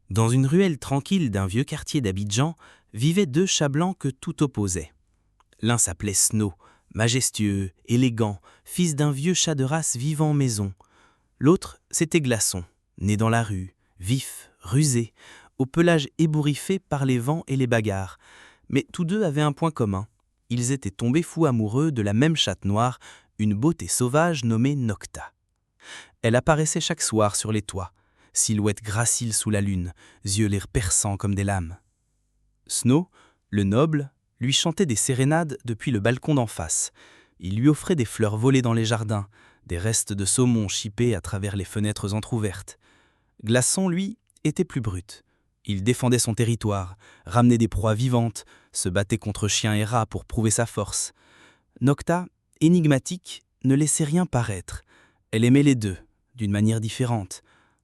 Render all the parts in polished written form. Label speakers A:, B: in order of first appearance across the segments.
A: Dans une ruelle tranquille d'un vieux quartier d'Abidjan, vivaient deux chats blancs que tout opposait. L'un s'appelait Snow, majestueux, élégant, fils d'un vieux chat de race vivant en maison. L'autre, c'était Glaçon, né dans la rue, vif, rusé, au pelage ébouriffé par les vents et les bagarres. Mais tous deux avaient un point commun. Ils étaient tombés fous amoureux de la même chatte noire, une beauté sauvage nommée Nocta. Elle apparaissait chaque soir sur les toits, silhouette gracile sous la lune, yeux l'air perçants comme des lames. Snow, le noble, lui chantait des sérénades depuis le balcon d'en face. Il lui offrait des fleurs volées dans les jardins, des restes de saumon chippés à travers les fenêtres entr'ouvertes. Glaçon, lui, était plus brut. Il défendait son territoire, ramenait des proies vivantes, se battait contre chiens et rats pour prouver sa force. Nocta, énigmatique, ne laissait rien paraître. Elle aimait les deux, d'une manière différente.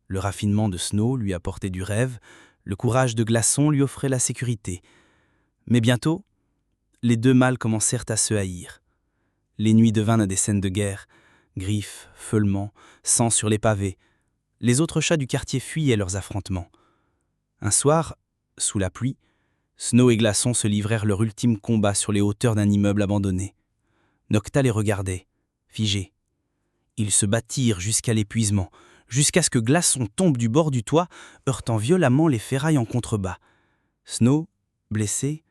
A: Le raffinement de Snow lui apportait du rêve, le courage de Glaçon lui offrait la sécurité. Mais bientôt, les deux mâles commencèrent à se haïr. Les nuits devinrent des scènes de guerre, griffes, feulements, sang sur les pavés. Les autres chats du quartier fuyaient leurs affrontements. Un soir, sous la pluie, Snow et Glaçon se livrèrent leur ultime combat sur les hauteurs d'un immeuble abandonné. Nocta les regardait, figé. Ils se battirent jusqu'à l'épuisement, jusqu'à ce que Glaçon tombe du bord du toit, heurtant violemment les ferrailles en contrebas. Snow, blessé,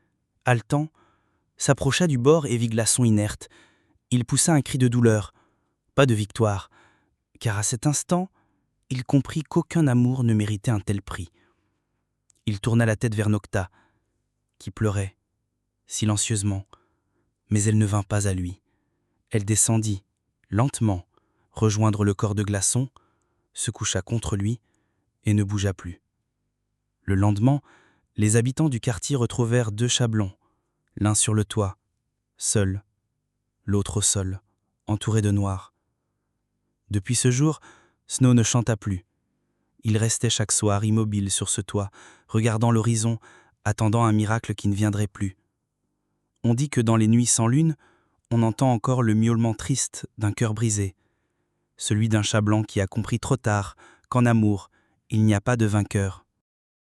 A: haletant, s'approcha du bord et vit Glaçon inerte. Il poussa un cri de douleur, pas de victoire, car à cet instant, il comprit qu'aucun amour ne méritait un tel prix. Il tourna la tête vers Nocta, qui pleurait, silencieusement, mais elle ne vint pas à lui. Elle descendit, lentement, rejoindre le corps de Glaçon, se coucha contre lui et ne bougea plus. Le lendemain, les habitants du quartier retrouvèrent deux chats blancs, l'un sur le toit, seul, l'autre au sol, entouré de noir. Depuis ce jour, Snow ne chanta plus. Il restait chaque soir immobile sur ce toit, regardant l'horizon, attendant un miracle qui ne viendrait plus. On dit que dans les nuits sans lune, on entend encore le miaulement triste d'un cœur brisé, celui d'un chat blanc qui a compris trop tard qu'en amour, il n'y a pas de vainqueur,